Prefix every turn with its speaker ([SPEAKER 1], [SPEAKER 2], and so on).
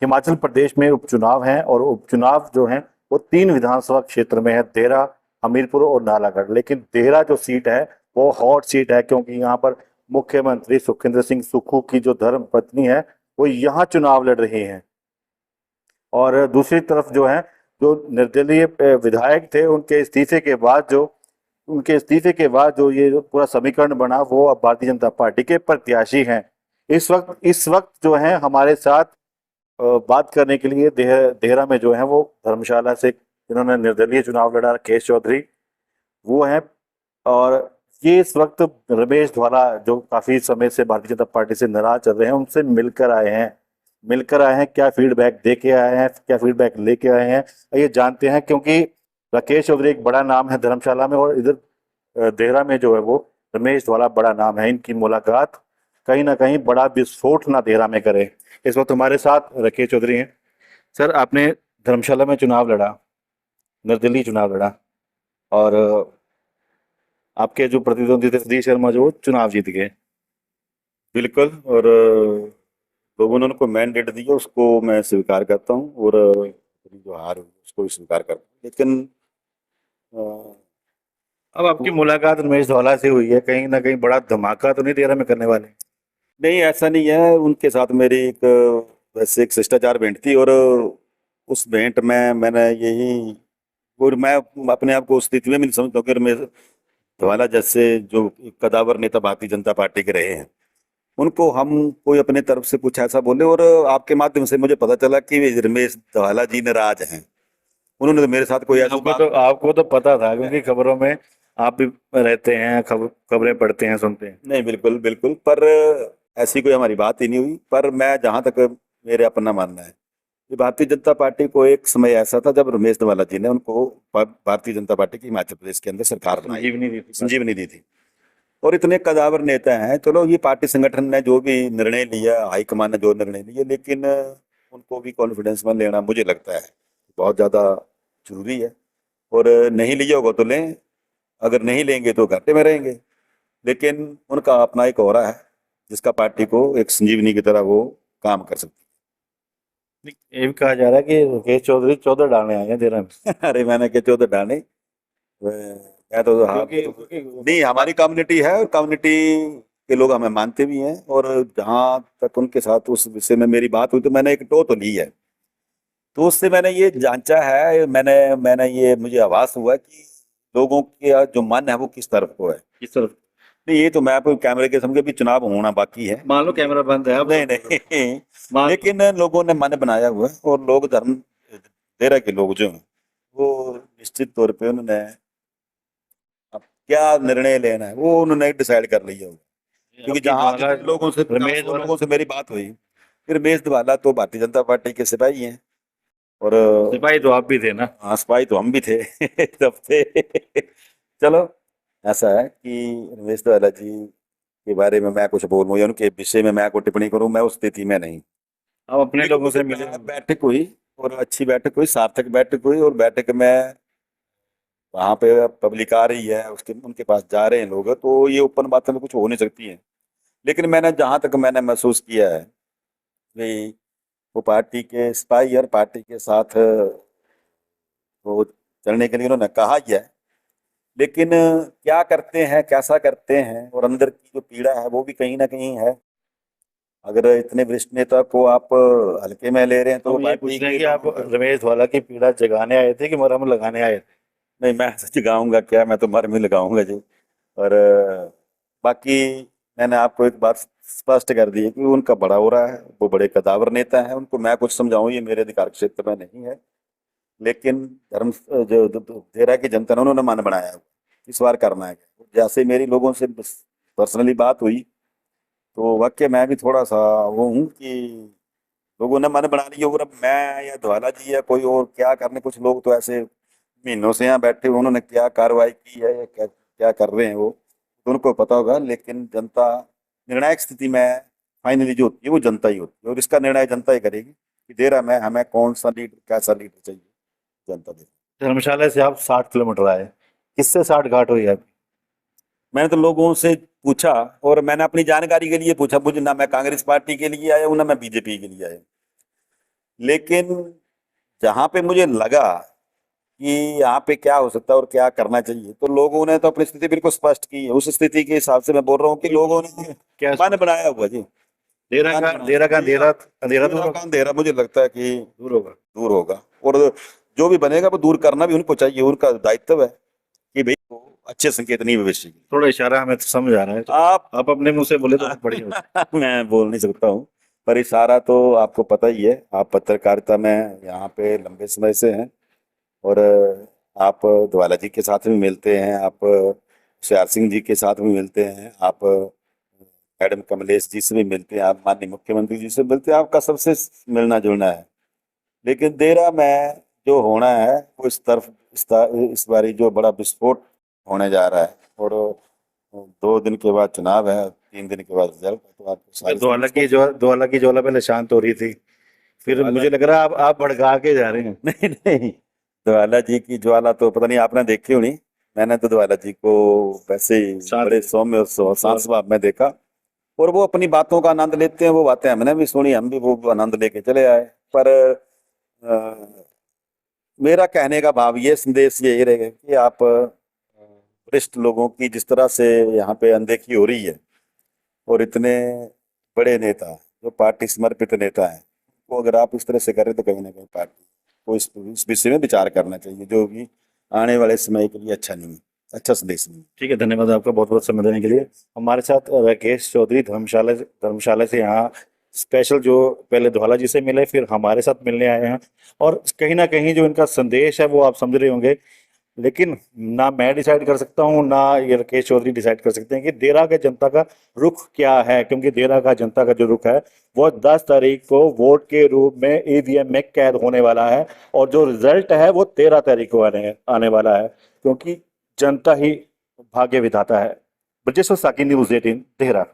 [SPEAKER 1] हिमाचल प्रदेश में उपचुनाव हैं और उपचुनाव जो हैं वो 3 विधानसभा क्षेत्र में है, देहरा, हमीरपुर और नालागढ़। लेकिन देहरा जो सीट है वो हॉट सीट है, क्योंकि यहाँ पर मुख्यमंत्री सुखविंदर सिंह सुक्खू की जो धर्म पत्नी है वो यहाँ चुनाव लड़ रही हैं। और दूसरी तरफ जो है, जो निर्दलीय विधायक थे, उनके इस्तीफे के बाद जो ये जो पूरा समीकरण बना वो अब भारतीय जनता पार्टी के प्रत्याशी हैं। इस वक्त जो है हमारे साथ बात करने के लिए देहरा में जो है वो धर्मशाला से जिन्होंने निर्दलीय चुनाव लड़ा, राकेश चौधरी, वो हैं। और ये इस वक्त रमेश धवाला, जो काफी समय से भारतीय जनता पार्टी से नाराज चल रहे हैं, उनसे मिलकर आए हैं, क्या फीडबैक दे के आए हैं, क्या फीडबैक लेके आए हैं, ये जानते हैं। क्योंकि राकेश चौधरी एक बड़ा नाम है धर्मशाला में, और इधर देहरा में जो है वो रमेश धवाला बड़ा नाम है। इनकी मुलाकात कहीं ना कहीं बड़ा विस्फोट ना देहरा में करे। इस वक्त हमारे साथ राकेश चौधरी हैं। सर, आपने धर्मशाला में चुनाव लड़ा, निर्दलीय चुनाव लड़ा, और आपके जो प्रतिद्वंदी थे सतीश शर्मा, जो चुनाव जीत गए।
[SPEAKER 2] बिल्कुल। और लोगों ने उनको मैंडेट दिया, उसको मैं स्वीकार करता हूँ, और मेरी जो हार हुई उसको भी स्वीकार करता हूँ। लेकिन अ,
[SPEAKER 1] अब आपकी मुलाकात रमेश धवाला से हुई है, कहीं ना कहीं बड़ा धमाका तो नहीं देहरा में करने वाले?
[SPEAKER 2] नहीं, ऐसा नहीं है। उनके साथ मेरी एक वैसे एक शिष्टाचार भेंट थी, और उस भेंट में मैंने यही, और मैं अपने आप को उस स्थिति में भी नहीं समझता हूँ कि रमेश धवाला जैसे जो कदावर नेता भारतीय जनता पार्टी के रहे हैं, उनको हम कोई अपने तरफ से कुछ ऐसा बोले। और आपके माध्यम से मुझे पता चला कि रमेश धवाला जी नाराज हैं। उन्होंने तो मेरे साथ कोई ऐसी
[SPEAKER 1] आपको तो पता था, क्योंकि खबरों में आप भी रहते हैं, खबरें पढ़ते हैं, सुनते हैं।
[SPEAKER 2] नहीं, बिल्कुल बिल्कुल। पर ऐसी कोई हमारी बात ही नहीं हुई। पर मैं जहां तक मेरे अपना मानना है कि भारतीय जनता पार्टी को एक समय ऐसा था जब रमेश धवाला जी ने उनको भारतीय जनता पार्टी की हिमाचल प्रदेश के अंदर सरकार बनाई,
[SPEAKER 1] संजीवनी दी थी।
[SPEAKER 2] संजीवनी दी थी। और इतने कदावर नेता हैं, चलो ये पार्टी संगठन ने जो भी निर्णय लिया, हाईकमान ने जो निर्णय लिए, लेकिन उनको भी कॉन्फिडेंस में लेना मुझे लगता है बहुत ज्यादा जरूरी है। और नहीं लिया होगा तो लें, अगर नहीं लेंगे तो घाटे में रहेंगे। लेकिन उनका अपना एक ऑरा है जिसका पार्टी को एक संजीवनी की तरह वो काम कर सकती
[SPEAKER 1] ये भी कहा जा रहा है कि राकेश चौधरी 14 डालने आए हैं देहरा में।
[SPEAKER 2] है। अरे मैंने क्या 14 डाले, मैं तो हाँ, नहीं, हमारी कम्युनिटी है, और कम्युनिटी के लोग हमें मानते भी हैं। और जहां तक उनके साथ उस विषय में मेरी बात हुई तो मैंने एक टो तो ली है, तो उससे मैंने ये जांचा है, मैंने मैंने ये मुझे आभास हुआ कि लोगों के जो मन है वो किस तरफ को है।
[SPEAKER 1] किस तरफ?
[SPEAKER 2] नहीं, ये तो मैं आपको कैमरे के सामने भी चुनाव होना बाकी है।
[SPEAKER 1] मान लो कैमरा बंद है अब।
[SPEAKER 2] नहीं नहीं,
[SPEAKER 1] मान
[SPEAKER 2] लेकिन लोगों ने मन बनाया हुआ है, और लोग धर्म तेरह के लोग जो हैं वो निश्चित तौर पे उन्होंने अब क्या निर्णय लेना है वो उन्होंने डिसाइड कर लिया होगा। क्योंकि
[SPEAKER 1] आपकी
[SPEAKER 2] जहां
[SPEAKER 1] धवाला,
[SPEAKER 2] जितने लोगों से
[SPEAKER 1] रमेश
[SPEAKER 2] 500
[SPEAKER 1] धवाला,
[SPEAKER 2] लोगों से मेरी बात हुई, फिर रमेश धवाला तो भारतीय जनता पार्टी के सिपाही हैं। और
[SPEAKER 1] सिपाही तो आप भी थे ना।
[SPEAKER 2] हाँ, सिपाही तो हम भी थे तब थे। चलो, ऐसा है कि रमेश धवाला जी के बारे में मैं कुछ बोलूं या उनके विषय में मैं कोई टिप्पणी करूं, मैं उस स्थिति में नहीं।
[SPEAKER 1] आप अपने
[SPEAKER 2] लेकिन
[SPEAKER 1] लोगों
[SPEAKER 2] उस
[SPEAKER 1] से मिले?
[SPEAKER 2] बैठक हुई, और अच्छी बैठक हुई, सार्थक बैठक हुई। और बैठक में वहां पे पब्लिक आ रही है, उसके उनके पास जा रहे हैं लोग, तो ये ओपन बातें तो कुछ हो नहीं सकती है। लेकिन मैंने जहां तक मैंने महसूस किया है कि वो पार्टी के सिपाही और पार्टी के साथ वो चलने के लिए उन्होंने कहा ही है। लेकिन क्या करते हैं, कैसा करते हैं, और अंदर की जो पीड़ा है वो भी कहीं ना कहीं है। अगर इतने वरिष्ठ नेता को आप हल्के में ले रहे हैं तो
[SPEAKER 1] हम ये
[SPEAKER 2] पार्टी
[SPEAKER 1] पूछ रहे
[SPEAKER 2] के
[SPEAKER 1] हैं कि आप
[SPEAKER 2] लोगों का,
[SPEAKER 1] रमेश धवाला की पीड़ा जगाने आए थे कि मरहम लगाने आए थे?
[SPEAKER 2] नहीं, मैं सच गाऊंगा क्या, मैं तो मर में लगाऊंगा जी। और बाकी मैंने आपको एक बात स्पष्ट कर दी है कि उनका बड़ा हो रहा है, वो बड़े कदावर नेता है, उनको मैं कुछ समझाऊं ये मेरे अधिकार क्षेत्र में नहीं है। लेकिन धर्म जो देहरा की जनता ने उन्होंने मन बनाया है, इस बार करना है। जैसे मेरी लोगों से पर्सनली बात हुई तो वाकई मैं भी थोड़ा सा वो हूँ कि लोगों ने मन बना लिया। और अब मैं या धवाला जी या कोई और क्या करने, कुछ लोग तो ऐसे महीनों से यहाँ बैठे हुए, उन्होंने क्या कार्रवाई की है या क्या क्या कर रहे हैं वो तो उनको पता होगा। लेकिन जनता निर्णायक स्थिति में फाइनली जो होती है वो जनता ही होती है, और इसका निर्णय जनता ही करेगी कि दे रहा मैं हमें कौन सा लीडर, कैसा लीडर चाहिए, जनता दे।
[SPEAKER 1] धर्मशाला से आप 60 किलोमीटर आए, किससे 60 घाट हुई आपकी?
[SPEAKER 2] मैंने तो लोगों से पूछा, और मैंने अपनी जानकारी के लिए पूछा, मुझे ना मैं कांग्रेस पार्टी के लिए आया हूँ ना मैं बीजेपी के लिए आया हूँ। लेकिन जहां पे मुझे लगा कि यहाँ पे क्या हो सकता है और क्या करना चाहिए, तो लोगों ने तो अपनी स्थिति बिल्कुल स्पष्ट की है। उस स्थिति के हिसाब से मैं बोल रहा हूँ कि लोगों ने
[SPEAKER 1] क्या
[SPEAKER 2] मन बनाया हुआ जी,
[SPEAKER 1] अंधेरा
[SPEAKER 2] मन
[SPEAKER 1] का
[SPEAKER 2] बनाया।
[SPEAKER 1] अंधेरा का अंधेरा अंधेरा दूर
[SPEAKER 2] अंधेरा
[SPEAKER 1] होगा।
[SPEAKER 2] का अंधेरा मुझे लगता है कि
[SPEAKER 1] दूर होगा।
[SPEAKER 2] दूर होगा, और जो भी बनेगा वो दूर करना भी उनको चाहिए, उनका दायित्व है कि भाई वो अच्छे संकेत नहीं भविष्य के।
[SPEAKER 1] थोड़ा इशारा हमें तो समझ आ रहा है, तो
[SPEAKER 2] आप
[SPEAKER 1] आप अपने मुंह से बोले तो बहुत बढ़िया होता।
[SPEAKER 2] मैं बोल नहीं सकता हूँ, पर इशारा तो आपको पता ही है। आप पत्रकारिता में यहाँ पे लंबे समय से हैं, और आप धवाला जी के साथ भी मिलते हैं, आप होशियार सिंह जी के साथ भी मिलते हैं, आप मैडम कमलेश जी से भी मिलते हैं, आप माननीय मुख्यमंत्री जी से मिलते हैं, आपका सबसे मिलना जुलना है। लेकिन देरा में जो होना है वो इस बारी जो बड़ा विस्फोट होने जा रहा है, और 2 दिन के बाद चुनाव है, 3 दिन के बाद रिजल्ट है, तो आपको सारी
[SPEAKER 1] दो अलग की ज्वाला पहले शांत हो रही थी, फिर
[SPEAKER 2] ज्वाला
[SPEAKER 1] मुझे लग रहा है आप भड़का के जा रहे हैं।
[SPEAKER 2] नहीं नहीं, ज्वाला जी की ज्वाला तो पता नहीं आपने देखी होनी। मैंने तो ज्वाला जी को वैसे ही
[SPEAKER 1] शांत
[SPEAKER 2] बड़े सौम्य और शांत स्वभाव में देखा, और वो अपनी बातों का आनंद लेते हैं। वो बातें हमने भी सुनी, हम भी वो आनंद लेके चले आए। पर मेरा कहने का भाव ये, संदेश यही रहेगा कि आप वरिष्ठ लोगों की जिस तरह से यहाँ पे अनदेखी हो रही है, और इतने बड़े नेता जो पार्टी समर्पित नेता हैं, वो अगर आप इस तरह से करें तो कहीं ना कहीं पार्टी को इस विषय में विचार करना चाहिए, जो कि आने वाले समय के लिए अच्छा नहीं है, अच्छा संदेश नहीं है।
[SPEAKER 1] ठीक है, धन्यवाद आपका बहुत बहुत समय देने के लिए। हमारे साथ राकेश चौधरी धर्मशाला से यहाँ स्पेशल, जो पहले धौला जी से मिले फिर हमारे साथ मिलने आए हैं, और कहीं ना कहीं जो इनका संदेश है वो आप समझ रहे होंगे। लेकिन ना मैं डिसाइड कर सकता हूँ ना ये राकेश चौधरी डिसाइड कर सकते हैं कि देरा के जनता का रुख क्या है, क्योंकि देरा का जनता का जो रुख है वो 10 तारीख को वोट के रूप में ईवीएम में कैद होने वाला है, और जो रिजल्ट है वो 13 तारीख को आने वाला है, क्योंकि जनता ही भाग्य विधाता है। ब्रजेश्वर साकी, न्यूज़ 18 देहरा।